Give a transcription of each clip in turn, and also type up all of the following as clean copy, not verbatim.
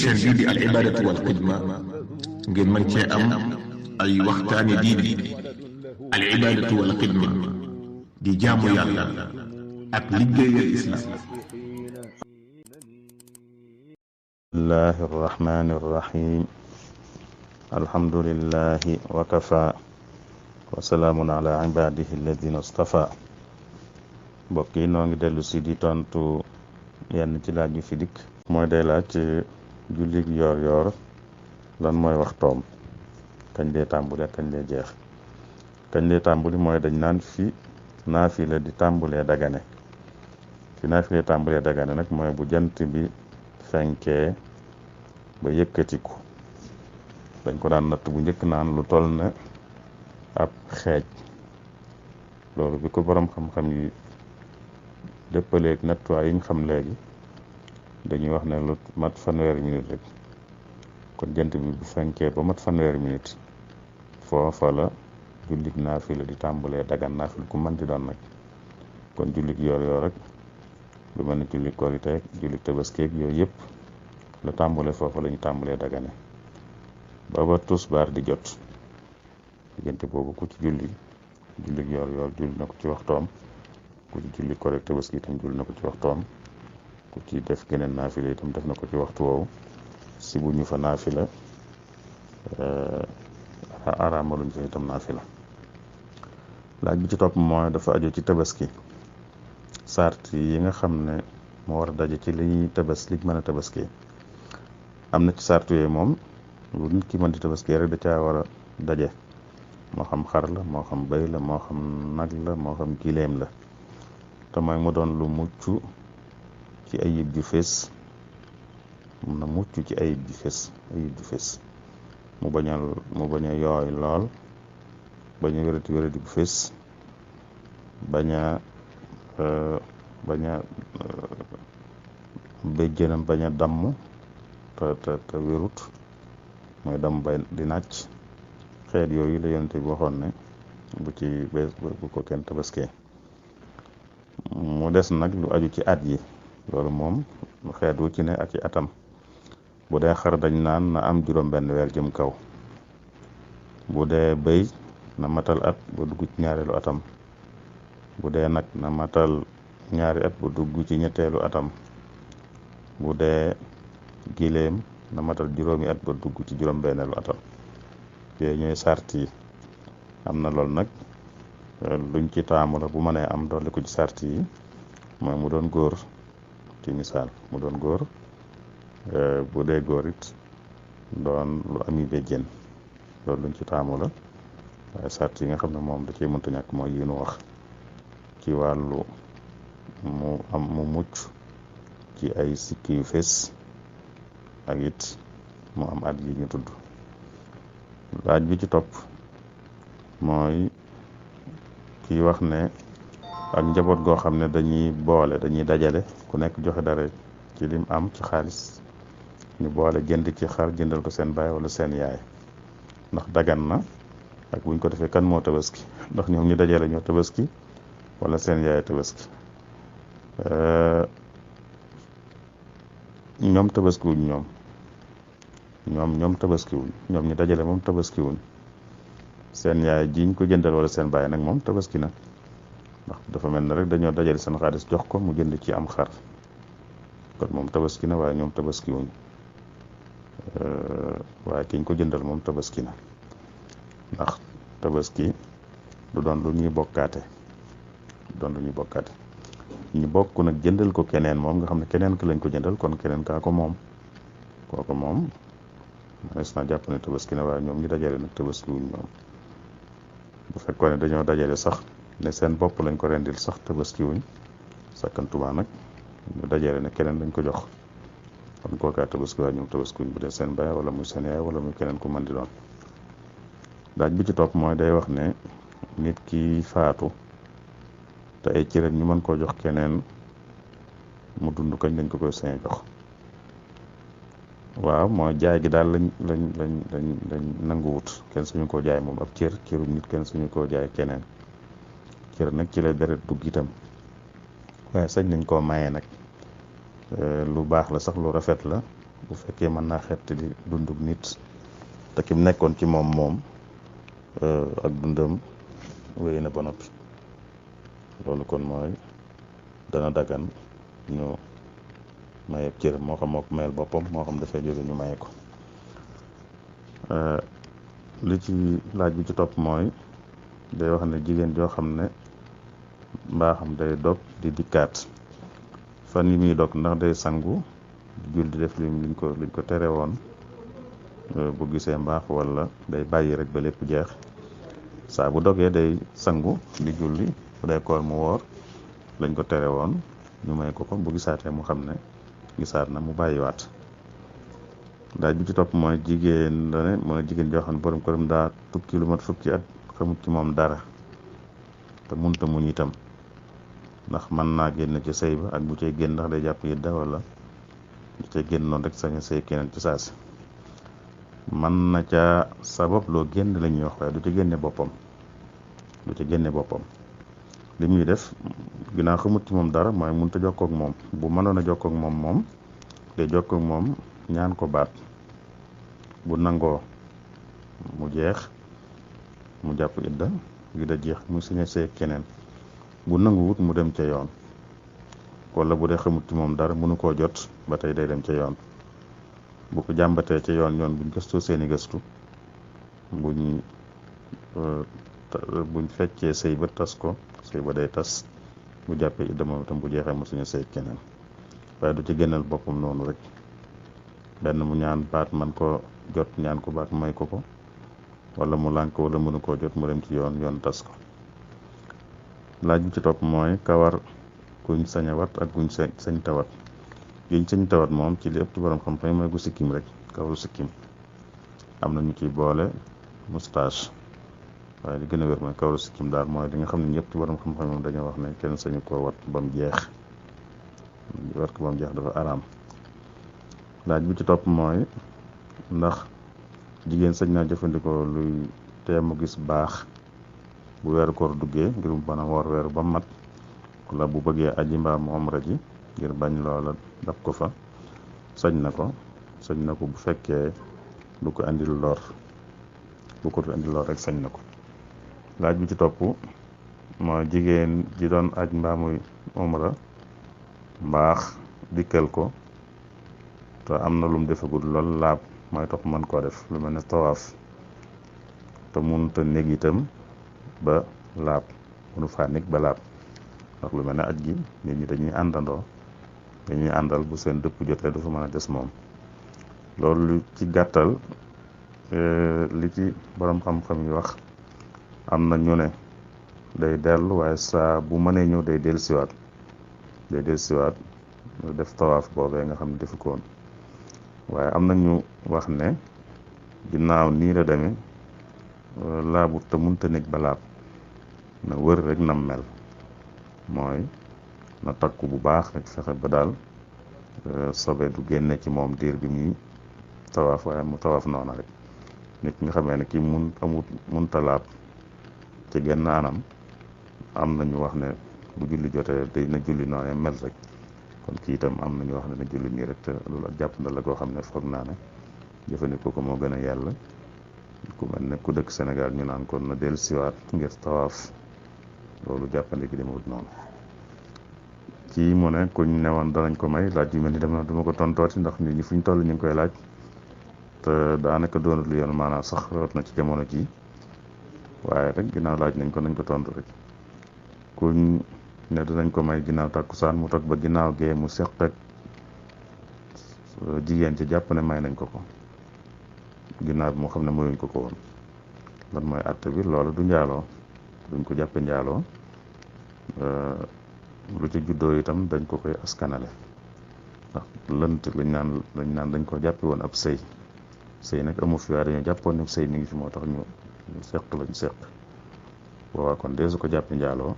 chaîne bii di al ibadatu wal xidma ngeen mën cee am ay waxtaani diine al ibadatu wal xidma di jaamu yàlla ak liggéeyal islam. bismillahi arrahmani irrahim alhamdulillahi wa kafa wa salaamun ala ibadihi alladina stafa. mbokk yi noo ngi dellu si di tontu yenn ci laaj yu fi dikk. mooy day laaj ci jullig yoor yoor lan mooy waxtoom, kañ lay tàmbule kañ lay jeex. kañ lay tàmbuli mooy dañ naan fi naafila di tàmbulee dagane. fi naafila tàmbulee dagane nag mooy bu jant bi fenkee ba yëkkatiku. dañ ko daan natt bu njëkk naan lu toll ne ab xeej. loolu bi ko borom xam-xam yi dëppaleeg nattuwaay yi ñu xam léegi dañuy wax ne lu mat fanweeri minute rek. kon jant bi bu fenkee ba mat fanweeri minute foofa la jullig naafila di tàmbulee dagan, naafila ku mën di doon nag. kon jullig yoor yoor rek lu mel ne jullig korite jullig tabaski yooyu yëpp la tàmbulee foofa la ñu tàmbulee dagane ba tusbaar di jot. diggante boobu ku ci jullig yoor yoor julli na ko ci waxtoom, ku ci jullig korite tabaski itam julli na ko ci waxtoom, ku ci def geneen naafila itam def na ko ci waxtu woowu. si bu ñu fa naafila araamaluñ fa itam naafila. laaj bi ci topp mooy dafa aju ci tabaski. sart yi nga xam ne moo war a daje ci li ñuy mën a tabaski. am na ci sart yooyu moom lu nit ki mën di tabaski rek da caa war a daje, moo xam xar la moo xam bëy la moo xam nag la moo xam gileem la. te mooy mu doon lu mucc ci ayib ju fees. mun na mucc ci ayib ju fees mu bañ a yooy lool, bañ a wéradi bu fees, bañ a béjjënam bañ a damm te wérut, mooy damm bay di nàcc. xeet yooyu la yonente bi waxoon ne bu ko kenn tabaskee. mu des nag lu aju ci at yi. loolu moom xeet wu ci ne ak ci atam. bu dee xar dañ naan na am juróom-benn weer jëm kaw. bu dee bëy na matal at ba dugg ci ñaareelu atam. bu dee nag na matal ñaari at ba dugg ci ñetteelu atam. bu dee gileem na matal juróomi at ba dugg ci juróom-benneelu atam. yooyu ñooy sart yi. am na loolu nag luñ ci taamu la bu mënee am dolli ko ci sart yi mooy mu doon góor. ci misaal mu doon góor. bu dee góor it doon lu ami béjjén. loolu luñ ci taamu la. waaye sart yi nga xam ne moom da ciy mënta ñàkk mooy yi nu wax ci wàllu mu mucc ci ay sikki yu fees ak it mu am at yi ñu tudd. laaj bi ci topp mooy kii wax ne ak njaboot goo xam ne dañuy dajale ku nekk joxe dara ci lim am ci xaalis, ñu boole jënd ci xar jëndal ko seen baay wala seen yaay, ndax dagan na ak buñ ko defee kan moo tabaski, ndax ñoom ñu dajale ñoo tabaski wala seen yaay tabaski. ñoom tabaskiwuñ ñoom tabaskiwuñ. ñoom ñu dajale moom tabaskiwuñ. seen yaay jiñ ko jëndal wala seen baay nag moom tabaski na, ndax dafa mel ne rek dañoo dajale seen xaalis jox ko mu jënd ci am xar. kon moom tabaski na waaye ñoom tabaskiwuñ. waaye kiñ ko jëndal moom tabaski na, ndax tabaski du doon lu ñuy bokkaate. ñu bokk nag jëndal ko keneen moom nga xam ne keneen ka lañ ko jëndal, kon keneen kaa ko moom. kooku moom manees naa jàpp ne tabaski na waaye ñoom ñu dajale nag tabaskiwuñ ñoom. bu fekkoon ne dañoo dajale sax ne seen bopp lañ ko rendil sax tabaskiwuñ, sakkantuma nag ñu dajale ne keneen lañ ko jox, kon kookaa tabaski waaye ñoom tabaskiwuñ bu dee seen baay wala muy seen yaay wala muy keneen ku mën di doon. laaj bi ci topp mooy day wax ne nit ki faatu te ay cëram ñu mën koo jox keneen mu dund, kañ lañ ko koy sañ jox. waaw mooy jaay gi daal lañ nanguwut. kenn suñu koo jaay moom ab cëru nit kenn suñu koo jaay keneen. cër nag ci la deret dugg itam, waaye sañ nañ koo maye nag. lu baax la sax, lu rafet la bu fekkee mën naa xetti di dundub nit te kim nekkoon ci moom ak dundam wéy na ba noppi loolu kon mooy dana dagan ñu maye cër moo xam moo ko mayel boppam moo xam dafay jóge ñu maye ko. li ci laaj bi ci topp mooy day wax ne jigéen joo xam ne mbaaxam day dog di dikkaat fan yi muy dog ndax day sangu jul di def liñ ko tere woon bu gisee mbaax wala day bàyyi rek ba lépp jeex. saa bu dogee day sangu di julli bu dee koor mu woor lañ ko tere woon ñu may ko bu gisaatee mu xam ne gisaat na mu bàyyiwaat. daaj bi ci topp mooy jigéen la ne mooy jigéen joo xam ne borom këram daa tukki lu mat fukki at xamut ci moom dara te munta muñ itam ndax mën naa génn ci sëy ba ak bu cay génn ndax day jàpp yidda wala bu cay génn noonu rek sañ a sëy keneen ci saasi. mën na ca sabab loo génn la ñuy wax waaye du ci génne boppam li muy def ginnaaw xamut ci moom dara mooy mënut a jokkoo ak moom bu mënoon a jokkoo ak moom day jokkoo ak moom ñaan ko baat bu nangoo mu jeex mu jàpp idda jeex mu signé see keneen bu nanguwut mu dem ca yoon wala bu dee xamut ci moom dara mënu koo jot ba tey day dem ca yoon. bu ko jàmbatee ca yoon buñ gëstoo seeni gëstu buñ feccee sëy ba tas ko sëy ba day tas bu jàppee idda moom itam bu jeexee mu suñu sëy keneen waaye du ci génnal boppam noonu rek benn mu ñaan baat man ko jot ñaan ko baat may ko wala mu lànk wala mënu koo jot mu dem ci yoon tas ko. laaj bi ci topp mooy kawar kuñ sañ a wat ak kuñ sañ tawat. giñ sañ tawat moom ci li ëpp ci borom xam-xam mooy gu sikkim rek kawaru sikkim am na ñu ciy boole moustache waaye li gën a wér mooy kawaru sikkim daal mooy li nga xam ne ñëpp ci borom xam-xam moom dañoo wax ne kenn sañu koo wat ba mu jeex wat ko ba mu jeex dafa araam. laaj bi ci topp mooy ndax jigéen sañ naa jëfandikoo luy teemu gis baax bu weeru koor duggee ngir mu mën a woor weeru ba mat wala bu bëggee aji mbaa mu umra ji ngir bañ loola dab ko fa sañ na ko bu fekkee du ko andil lor bu ko andil lor rek sañ na ko. laaj bi ci topp mooy jigéen ji doon aj mbaa muy umra mbaax dikkal ko te am na lum defagul lool laab mooy tax mën koo def lu mel ne tawaaf te munta néeg itam ba laab mënu faa néeg ba laab ndax lu mel ne aj gi nit ñi dañuy àndal bu seen dëpp jotee du fa mën a des moom. loolu ci gàttal li ci borom xam-xam yi wax am na ñu ne day dellu waaye saa bu mënee ñëw day dellusiwaat def tawaaf boobee nga xam ne defu ko woon waaye am na ñu wax ne ginnaaw nii la demee laabut te munta nekk ba laab na wër rek nam mel mooy na takku bu baax rek fexe ba daal sobe du génne ci moom diir bi muy tawaaf waaye mu tawaaf noona rek nit nga xamee ne kii munta laab ci genn anam am na ñu wax ne bu julli jotee day na julli noonee mel rek kon kii itam am na ñu wax ne na julli nii rek te loolu ak jàpp ndal la koo xam ne foog naa ne jëfandikoo ko moo gën a yàlla ku mel ne ku dëkk Sénégal ñu naan kon na del siwaat ngir tawaaf loolu jàppandi gi demewut noonu. kii mu ne kuñ newoon danañ ko may laaj yu mel ni dem na duma ko tontooti ndax nit ñi fuñ toll ñu ngi koy laaj te daanaka doonut lu yoon maanaam sax rawat na ci jamono ji waaye rek ginnaaw laaj nañ ko tontu rek kuñ ne danañ ko may ginnaaw tàkkusaan mu toog ba ginnaaw gee mu seq ak jigéen ci jàpp ne may nañ ko ginnaaw bi moo xam ne mayuñ ko woon lan mooy àtte bi loolu du njaaloo duñ ko jàppe njaaloo lu ci juddoo itam dañ ko koy askanale ndax lënt lañ naan dañ ko jàppe woon ab sëy nag amu fi waaye dañoo jàppoon ne sëy mi ngi fi moo tax ñu seq lañ seq boobaa kon deesu ko jàppe njaaloo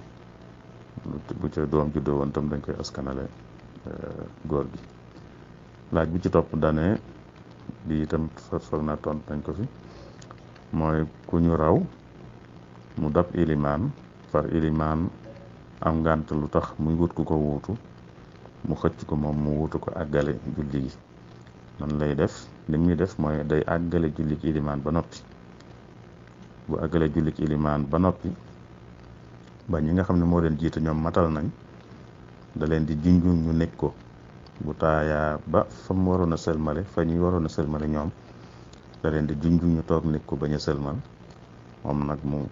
bu ca doom juddoo woon tam dañ koy askanale góor gi. laaj bi ci topp dane bi itam foog naa tontu nañ ko fi mooy ku ñu raw mu dab ilimaan far ilimaan am ngànt lu tax muy wut ku ko wuutu mu xëcc ko moom mu wuutu ko àggale julli gi nan lay def li muy def mooy day àggale julli ci ilimaan ba noppi. bu àggale julli ci ilimaan ba noppi ba ñi nga xam ne moo leen jiite ñoom matal nañ, da leen di junju ñu nekk ko. bu taayaa ba fa mu waroon a sëlmale fa ñuy waroon a sëlmale ñoom da leen di junju ñu toog nekk ko bañ a sëlmal, moom nag mu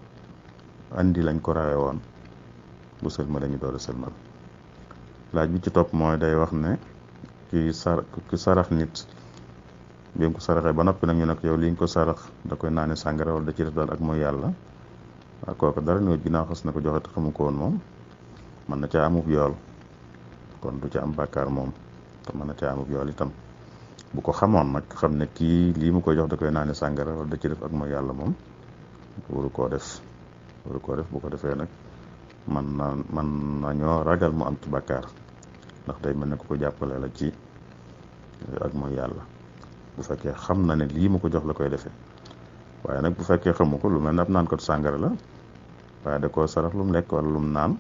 andi lañ ko rawe woon bu sëlmale ñu door a sëlmal. laaj bi ci topp mooy day wax ne ki sarax nit bi mu ko saraxee ba noppi nag ñu ne ko yow liñ ko sarax da koy naane sàngara wala da ci def daal ak mooy yàlla, waaw kooku dara ñëw ginnaaw xas na ko joxe te xamu ko woon moom mën na caa amub yool, kon du ca am bàkkaar moom te mën na caa amub yool itam. bu ko xamoon nag xam ne kii lii mu koy jox da koy naane sàngara wala da ci def ak mooy yàlla moom waru koo def bu ko defee nag man nañoo ragal mu am ci bàkkaar, ndax day mel ne ku ko jàppale la ci ak mooy yàlla bu fekkee xam na ne lii mu ko jox la koy defee. waaye nag bu fekkee xamu ko, lu mel ne ab naan ko sàngara la waaye da koo sarax lu mu lekk wala lu mu naan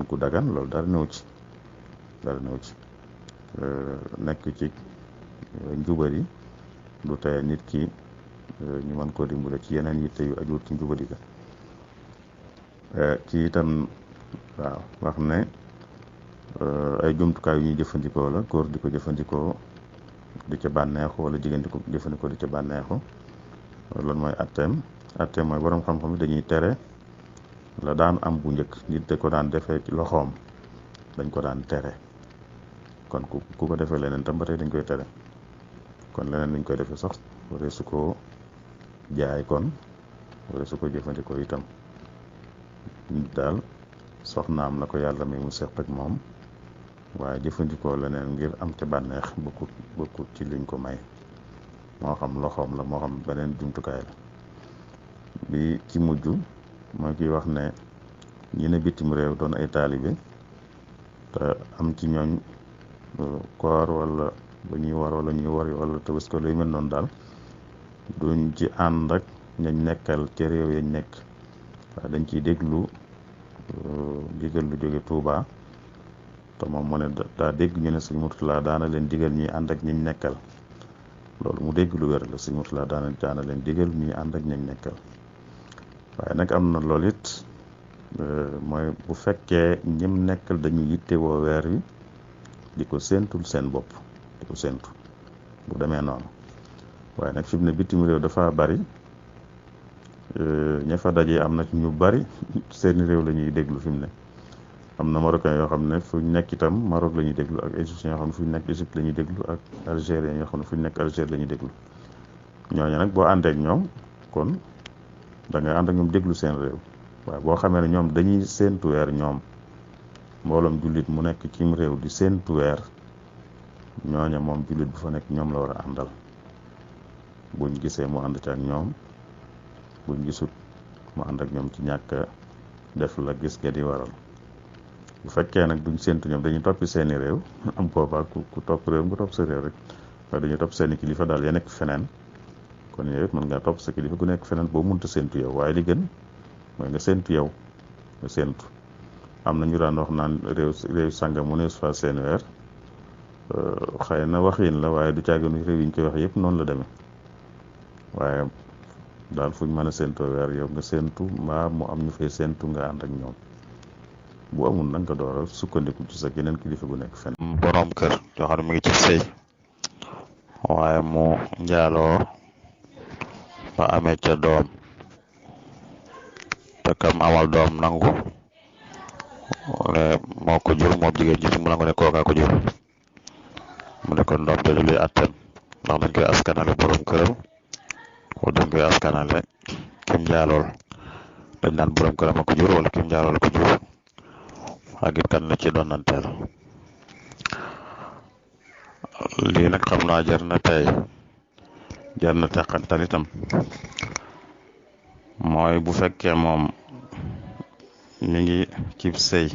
ku dagan, loolu dara ñëw ci nekk ci njubari du teye nit ki ñu mën koo dimbale ci yeneen yitte yu ajuut ci njubari ga. ci itam waaw wax ne ay jumtukaay yu ñuy jëfandikoo la, góor di ko jëfandikoo di ca bànneexu wala jigéen di ko jëfandikoo di ca bànneexu. loolu mooy atteem mooy borom xam-xam yi dañuy tere la daan am bu njëkk nit da ko daan defee ci loxoom, dañ ko daan tere. kon ku ko defee leneen tam ba tey dañ koy tere. kon leneen dañ koy defee sax wala su ko jaay kon wala su ko jëfandikoo itam nit daal soxnaam la ko yàlla may mu seq ak moom, waaye jëfandikoo leneen ngir am ca bànneex bokkut ci liñ ko may, moo xam loxoom la moo xam beneen jumtukaay la. bi ci mujj mooy kiy wax ne ñi ne bitim réew doon ay taalibe te am ci ñooñ koor wala ba ñuy war wala ñuy wari wala tabaski lu mel noonu daal duñ ci ànd ak ñañ nekkal ca réew yañ nekk, waaye dañ ciy déglu digal lu jóge Tuuba te moom mu ne daa dégg ñu ne Sëñ Murtala daana leen digal ñuy ànd ak ñiñ nekkal. loolu mu dégg lu wér la, Sëñ Murtala daana leen digal ñuy ànd ak ñiñ nekkal. waaye nag am na loolu it mooy bu fekkee ñim nekkal dañu yittewoo weer wi di ko séentul seen bopp di ko séentu bu demee noonu. waaye nag fi mu ne bitim réew dafa bari ña fa dajee am na ci ñu bari seeni réew la ñuy déglu fi mu ne. am na marocain yoo xam ne fu ñu nekk itam Maroc la ñuy déglu, ak égyptien yoo xam ne fu ñu nekk Égypte la ñuy déglu, ak algérien yoo xam ne fu ñu nekk Algérie la ñuy déglu. ñooñu nag boo àndee ak ñoom kon da ngay ànd ak ñoom déglu seen réew. waaye boo xamee ne ñoom dañuy séentu weer, ñoom mbooloom jullit mu nekk cim réew di séentu weer, ñooña moom jullit bu fa nekk ñoom la war a àndal. buñ gisee mu ànd ci ak ñoom, buñ gisut mu ànd ak ñoom ci ñàkk def la gis ga di waral. bu fekkee nag duñ séentu ñoom dañuy toppi seeni réew, am boobaa ku topp réew nga topp sa réew rek, waaye dañuy topp seeni kilifa daal ya nekk feneen. kon yow it mën ngaa topp sa kilifa gu nekk feneen boo mënta séentu yow, waaye li gën mooy nga séentu yow nga séentu. am na ñu daan wax naan réew sàngam mu ne fa seen weer, xëy na waxin la waaye du caaginu réew yi ñu koy wax yëpp noonu la demee. waaye daal fuñ mën a séentoo weer yow nga séentu, mbaa mu am ñu fay séentu nga ànd ak ñoom. bu amul nag nga door a sukkandiku ci sa geneen kilifa gu nekk feneen. borom kër yoo xam ne mu ngi ci sëy waaye mu njaaloo ba amee ca doom te kam amal doom nangu moo ko jur, moom jigéen ji mu nangu ne kookaa ko jur, mu ne kon doom jooju luy atteem, ndax dañ koy askanale borom këram wala dañ koy askanale kim njaalool. dañ naan borom këram a ko jur wala kim njaalool ko jur, ak it kan la ci doonanteel. lii nag xam naa jar na teqantal itam. mooy bu fekkee moom mi ngi ci sëy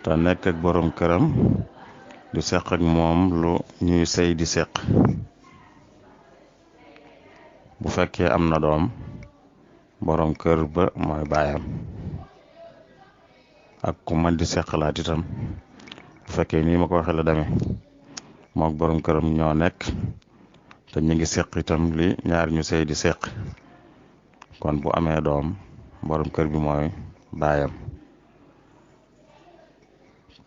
te nekk ak borom këram di seq ak moom lu ñuy sëy di seq, bu fekkee am na doom borom kër ba mooy baayam, ak ku mën di seqalaat itam bu fekkee nii ma ko waxee la demee. mook borom këram ñoo nekk te ñu ngi seq itam li ñaar ñu sëy di seq kon bu amee doom borom kër bi mooy baayam.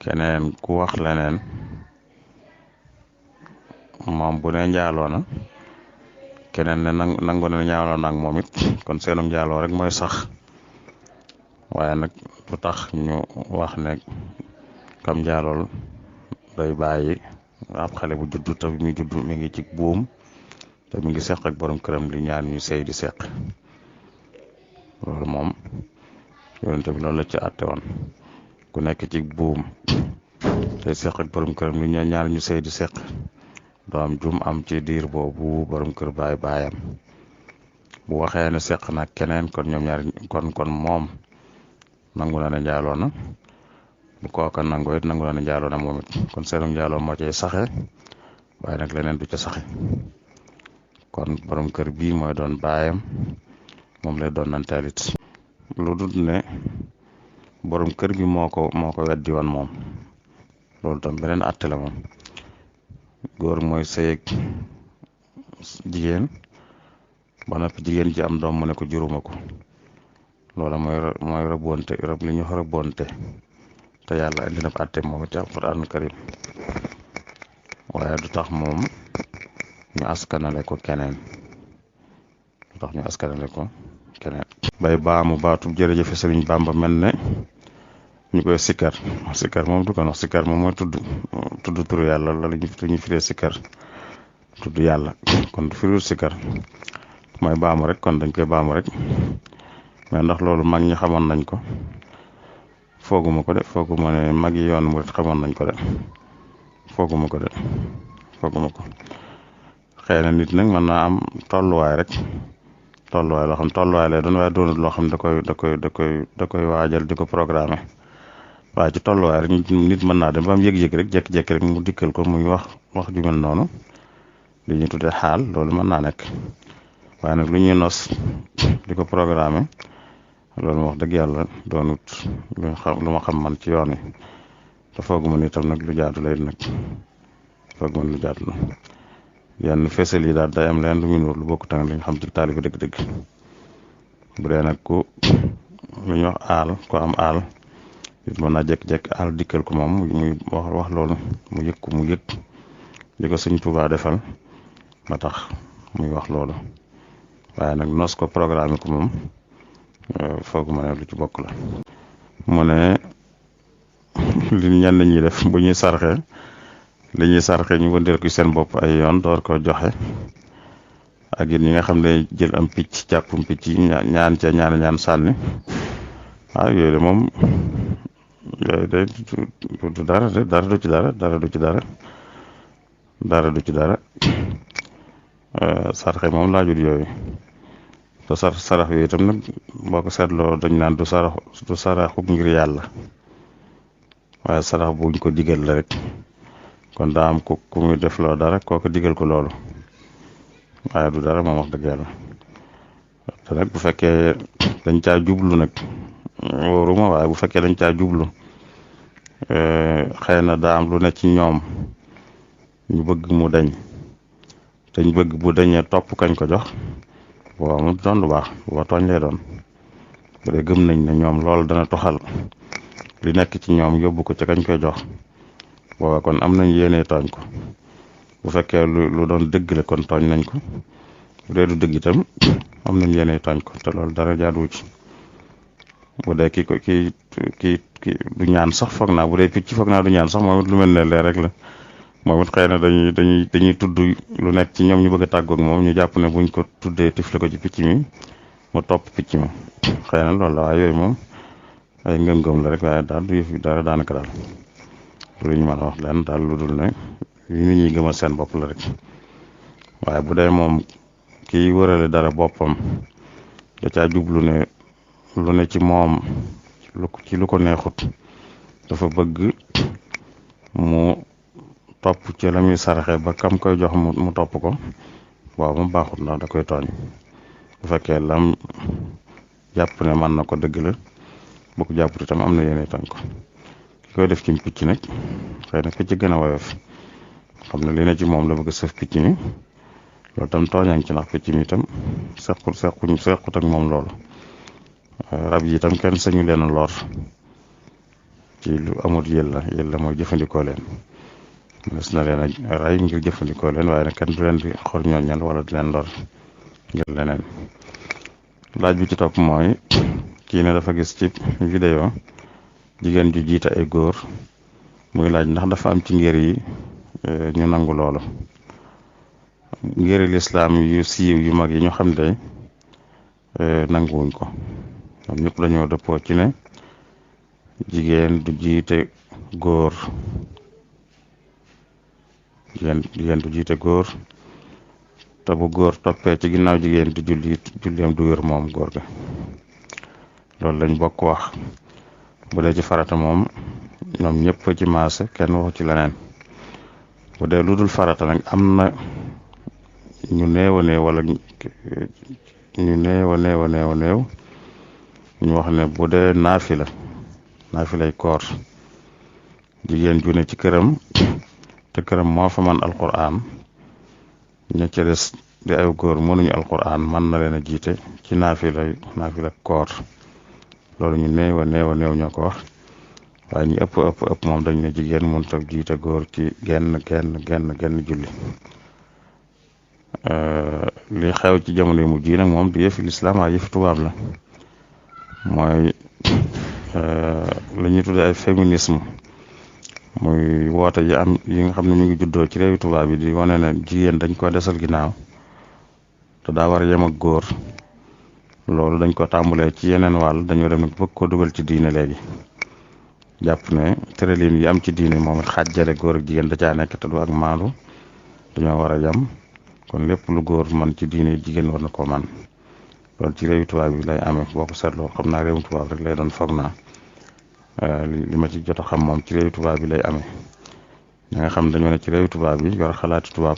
keneen ku wax leneen moom bu ne njaaloo na keneen ne nangu ne njaaloo na ak moom it kon seenum njaaloo rek mooy sax waaye nag lu tax ñu wax ne kam njaalool day bàyyi ab xale bu juddu te mi juddu mi ngi ci buum te mi ngi seq ak borom këram li ñaar ñu sëy di seq loolu moom yonent bi loolu la ci àtte woon ku nekk ci buum te seq ak borom këram li ñaar ñu sëy di seq doom jum am ci diir boobu borom kër baayam bu waxee ne seq nag keneen kon ñoom ñaar kon moom nangu na ne njaaloo na bu kooka nangu it nangu na ne njaaloo na moom it kon seenum njaaloo moo cay saxe waaye nag leneen du ca saxe kon borom kër bii mooy doon baayam moom lay doon nanteel it lu dul ne borom kër bi moo ko weddi woon moom loolu tam beneen àtte la moom góor mooy sëy ak jigéen ba noppi jigéen ji am doom mu ne ko juruma ko loola mooy rëbbonte li ñu rëbbonte te yàlla indi na àtte moom it ci alquran karim waaye du tax moom ñu askanale ko keneen bay baamu baatub jërëjëf Sëriñ Bamba mel ne ñu koy sikkar moom du ko wax sikkar moom mooy tudd turu yàlla la ñu firee sikkar tudd yàlla kon du firiwul sikkar mooy baamu rek kon dañ koy baamu rek mais ndax loolu mag ñi xamoon nañ ko fooguma ko ne mag yi yoon mu xamoon nañ ko de fooguma ko xëy na nit nag mën naa am tolluwaay loo xam tolluwaay lay doon waaye doonut loo xam da koy waajal di ko programmer waaye ci tolluwaay rek nit mën naa dem ba am yëg-yëg rek jékki-jékki rek mu dikkal ko muy wax ju mel noonu li ñuy tuddee xaal loolu mën naa nekk waaye nag lu ñuy nos di ko programmer loolu wax dëgg yàlla doonut lu ma xam man ci yoon wi te fooguma ni tam nag lu jaadu lay nag fooguma ni lu jaadu la yenn fesal yi daal day am leen lu muy nuur lu bokkut ak li nga xam ci taalibe dëgg-dëgg bu dee nag ku lu ñuy wax aal ko am aal it mën naa jékki-jékki aal dikkal ko moom muy wax loolu mu yëg li ko Sëñ Tuubaa defal ba tax muy wax loolu waaye nag nos ko programme ko moom fooguma ne lu ci bokk la mu ne li ñenn ñi def bu ñuy sarxe li ñuy sarxe ñu wëndeel ko seen bopp ay yoon door ko joxe ak it ñi nga xam ne jël am picc jàppum picc ñaan sànni yooyu de moom yooyu de du dara du ci dara sarxe moom laajut yooyu te sarax yooyu itam nag boo ko seetloo dañ naan du saraxu ngir yàlla waaye sarax buñ ko digal la rek kon daa am ku muy def loo dara kooku digal ko loolu waaye du dara moom wax dëgg yàlla te nag bu fekkee dañ caa jublu nag wóoruma waaye bu fekkee dañ caa jublu xëy na daa am lu ne ci ñoom ñu bëgg mu dañ te ñu bëgg bu dañee topp kañ ko jox booba mu doon lu baax booba tooñ lay doon bu dee gëm nañ ne ñoom loolu dana toxal li nekk ci ñoom yóbbu ko ca kañ koy jox booba kon am nañ yéene tooñ ko bu fekkee lu doon dëgg la kon tooñ nañ ko bu dee du dëgg itam am nañ yéene tooñ ko te loolu dara jaaduwu ci bu dee ki du ñaan sax foog naa bu dee picc foog naa du ñaan sax moom it lu mel ne lee rek la moom it xëy na dañuy tudd lu nekk ci ñoom ñu bëgg a tàggoog moom ñu jàpp ne buñ ko tuddee tifle ko ci picc mi mu topp picc mi xëy na loolu la waaye yooyu moom ay ngëm-ngëm la rek waaye daal du yëf dara daanaka daal lu ñu mën a wax leen daal lu dul ne yi nit ñi gëmal seen bopp la rek waaye bu dee moom kiy wërale dara boppam da caa jublu ne lu ne ci moom lu ko neexut dafa bëgg mu topp ci la muy saraxe ba kam koy jox mu topp ko waaw mu baaxut ndax da koy tooñ bu fekkee lam jàpp ne mën na ko dëgg la bu ko jàpput itam am na yéene tooñ ko ki koy def ci picc nag xëy na ki ci gën a woyof xam ne li na ci moom la bëgg a sëf picc mi loolu tam tooñaang ci ndax picc mi itam sequt ak moom loolu rab yi itam kenn sañu leen lor ci lu amul yëlla mooy jëfandikoo leen des na leen a rey ngir jëfandikoo leen waaye nag kenn du leen di xor ñooñal wala di leen lor ngir leneen. laaj bi ci topp mooy kii ne dafa gis ci vidéo jigéen ju jiite ay góor muy laaj ndax dafa am ci ngir yi ñu nangu loolu. ngiri lislaam yu siiw yu mag yi ñu xam ne nanguwuñ ko ñoom ñëpp dañoo dëppoo ci ne jigéen du jiite góor jigéen du jiite góor te bu góor toppee ci ginnaaw jigéen di julleem du wér moom góor ga loolu lañ bokk wax. bu dee ci farata moom ñoom ñëpp ci maase kenn waxu ci leneen bu dee lu dul farata nag am na ñu néew wala ñu néew ñu wax ne bu dee naafilay koor jigéen ju ne ci këram te këram moo fa man alquran ña ca des di ay góor mënuñu alquran mën na leen a jiite ci naafila koor loolu ñu néew ñoo ko wax waaye ñu ëpp moom dañ ne jigéen mënut a jiite góor ci genn julli. li xew ci jamono yu mujj yi nag moom du yëfi lislaam waaye yëfi tubaab la mooy la ñuy tuddee ay féminisme muy woote yi nga xam ne ñu ngi juddoo ci réewi tubaab yi di wane ne jigéen dañ ko desal ginnaaw te daa war a yem ak góor loolu dañ ko tàmbalee ci yeneen wàll dañoo dem nag bëgg ko dugal ci diine léegi jàpp ne tërëlin yi am ci diine moom it xàjjale góor ak jigéen da caa nekk te du ak maandu dañoo war a yem kon lépp lu góor man ci diine jigéen war na ko man loolu ci réewu tubaab bi lay amee boo ko seetloo xam naa réewu tubaab rek lay doon foog naa li ma ci jot a xam moom ci réewu tubaab bi lay amee ñi nga xam dañoo ne ci réewu tubaab bi yor xalaati tubaab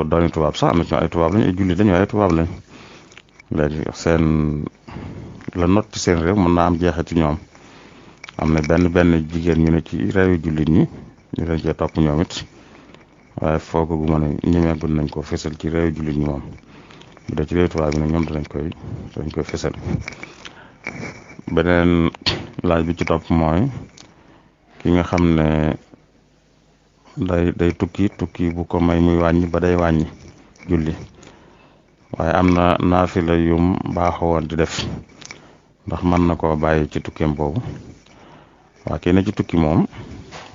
dooni tubaab sax am na ci ay tubaab lañ ay jullit lañ waaye ay tubaab lañ léegi seen la not ci seen réew mën naa am jeexit ci ñoom am na benn jigéen ñu ne ci réewu jullit ñi ñu leen cee topp ñoom it waaye foogagu ma ne ñemeegul nañ ko fësal ci réewu jullit ñi moom bu dee ci réewu tubaab bi nag ñoom danañ koy fësal. beneen laaj bi ci topp mooy ki nga xam ne day tukki bu ko may muy wàññi ba day wàññi julli waaye am na naafila yum baaxoo woon di def ndax mën na koo bàyyi ci tukkeem boobu waa kii ne ci tukki moom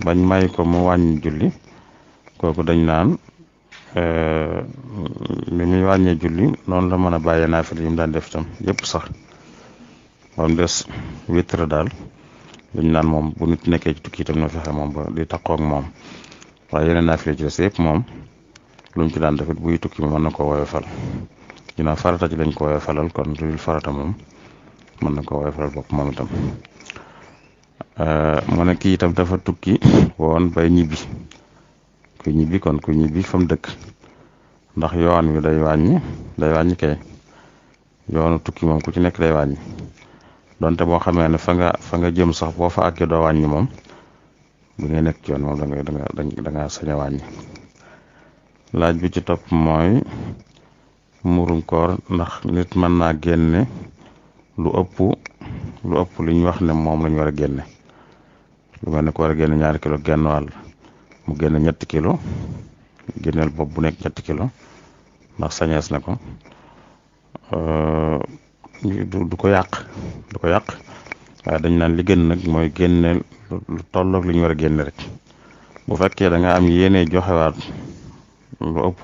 bañ may ko mu wàññi julli kooku dañ naan li muy wàññee julli noonu la mën a bàyyee naafila yum daan def itam yëpp sax moom des witr daal dañ naan moom bu nit nekkee ci tukki itam na fexe moom ba di taqoo ak moom waaye yeneen naafila ci des yëpp moom lu mu ci daan defit buy tukki mën na ko woyofal ginnaaw farata ci lañ ko woyofalal kon lu dul farata moom mën na ko woyofalal bopp moom itam. mu ne kii itam dafa tukki woon bay ñibbi kuy ñibbi fa mu dëkk ndax yoon wi day wàññi kay yoonu tukki moom ku ci nekk day wàññi donte boo xamee ne fa nga jëm sax boo fa àggee doo wàññi moom bu ngay nekk ci yoon moom da nga sañ a wàññi. laaj bi ci topp mooy murum koor ndax nit mën naa génne lu ëpp li ñu wax ne moom lañu war a génne lu mel ne ko war a génne 2 kilo genn wàll mu génne 3 kilo génneel bopp bu nekk 3 kilo ndax sañees na ko du ko yàq waaye dañ naan li gën nag mooy génne lu tolloog li ñu war a génne rek bu fekkee da nga am yéene joxewaat lu ëpp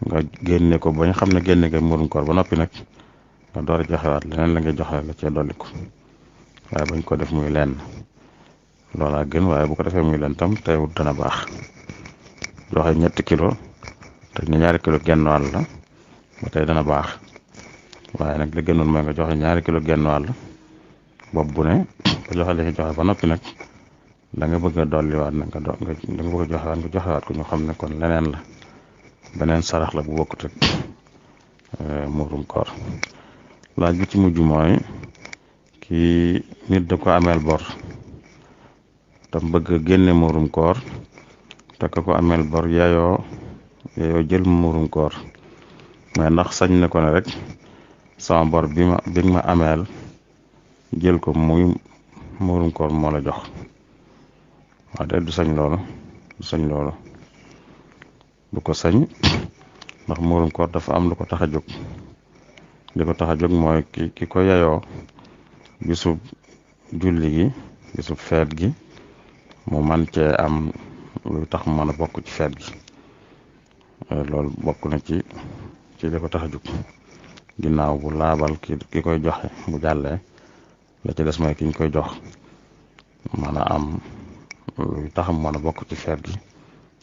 nga génne ko bañ xam ne génne nga murum koor ba noppi nag nga door a joxewaat leneen la ngay joxe la cee dolli ko waaye bañ ko def muy lenn loolaa gën waaye bu ko defee muy leen tam teewut dana baax joxe 3 kilo te ne 2 kilo genn wàll la ba tey dana baax waaye nag li gënoon mooy nga joxe 2 kilo genn wàll bopp bu ne nga joxe li nga joxe ba noppi nag da nga bëgg a dolliwaat nag da nga bëgg a joxewaat ko ñu xam ne kon leneen la beneen sarax la bu bokkut ak murum koor. laaj bi ci mujj mooy kii nit da ko ameel bor tam bëgg a génne murum koor te ka ko ameel bor yayoo jël muurum koor mais ndax sañ na ko ne rek sama bor bi nga ma ameel jël ko muy muurum koor moo la jox waaw de du sañ loolu du ko sañ ndax muurum koor dafa am lu ko tax a jóg li ko tax a jóg mooy ki ko yayoo bisub julli gi bisub feet gi mu man cee am luy tax mën a bokk ci feet gi loolu bokk na ci li ko tax a jóg ginnaaw bu laabal ki koy joxe bu jàllee la ci des mooy ki ñu koy jox mën a am luy tax mën a bokk ci feet gi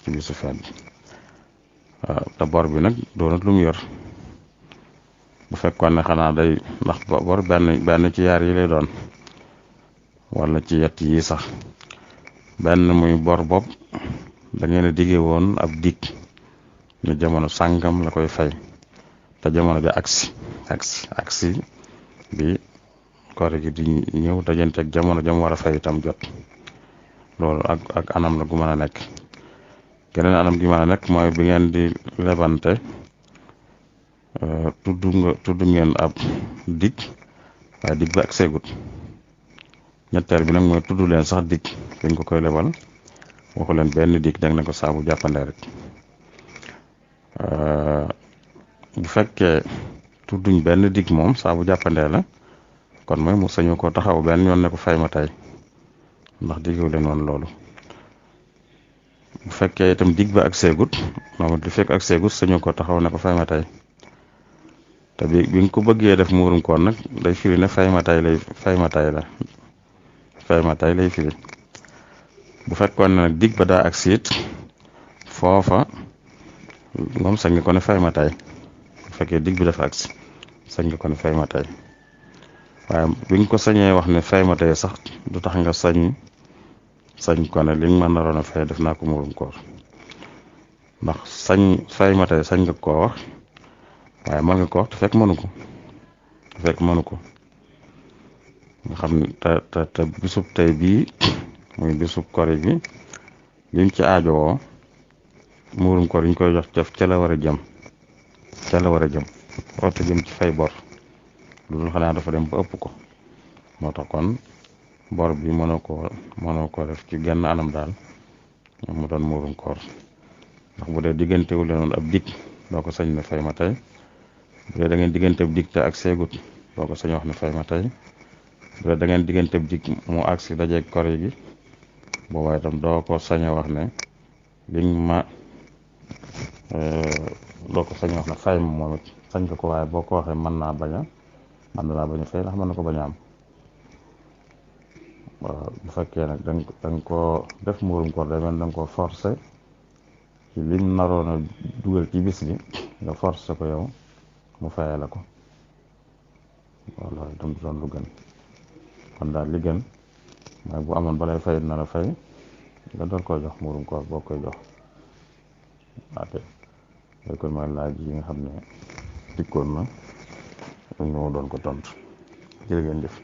ci bisu feet gi te bor bi nag doonut lu mu yor bu fekkoon ne xanaa day ndax bor benn ci yaar yi lay doon wala ci yett yi sax benn muy bor bopp da ngeen a dige woon ab dig ne jamono sàngam la koy fay te jamono ja agsi bi koor gi di ñëw dajanteeg jamono jam war a fay itam jot loolu ak anam la gu mën a nekk geneen anam gi mën a nekk mooy bi ngeen di lebante tudd ngeen ab dig waaye dig ba ak seegut ñetteel bi nag mooy tudd leen sax dig dañ ko koy lebal waxu leen benn dig dang ne ko saabu jàppandee rek bu fekkee tudduñ benn dig moom saabu jàppandee la kon mooy mu sañu ko taxaw benn yoon ne ko fay ma tey ndax diggu leen woon loolu bu fekkee itam dig ba ak seegut moom it li fekk ak seegut sañu ko taxaw ne ko fay ma tey te bi nga ko bëggee def muurum koor nag day firi ne fay ma tey lay firi bu fekkoon ne nag dig ba daa ak siit foofa moom sañ nga ko ne fay ma tey bu fekkee dig bi dafa agsi sañ nga ko ne fay ma tey waaye bi nga ko sañee wax ne fay ma tey sax du tax nga sañ ko ne li nga ma naroon a fay def naa ko muurum koor ndax fay ma tey sañ nga koo wax waaye mën nga ko wax te fekk mënu ko nga xam ne te bisub tey bii muy bisub kori bi lim ci aajowoo muurum koor yi ñu koy jox ca la war a jëm woote jëm ci fay bor loolu xanaa dafa dem ba ëpp ko moo tax kon bor bi mënoo ko def ci genn anam daal mu doon muurum koor ndax bu dee diggantewu leen ab dig doo ko sañ ne fay ma tey bu dee da ngeen diggante ab dig te ak seegut doo ko sañ wax ne fay ma tey bu dee da ngeen diggante ab dig mu agsi dajeeg kori gi boobaa itam doo ko sañ wax ne liñ ma doo ko sañ wax ne fay ma moom it sañ ko waaye boo ko waxee mën naa bañ a fay ndax mën na ko bañ a am waaw bu fekkee nag danga ko def muurum koor day mel danga ko forcé ci lim naroon a dugal ci bis bi nga forcé ko yow mu fayee la ko loolu itam doon lu gën kon daal li gën mooy bu amoon balay fay na la fay nga door koy jox muurum koor boo koy jox waate loolu kon mooy laaj yi nga xam ne dikkoon na ñu doon ko tontu jërë ngeen jëf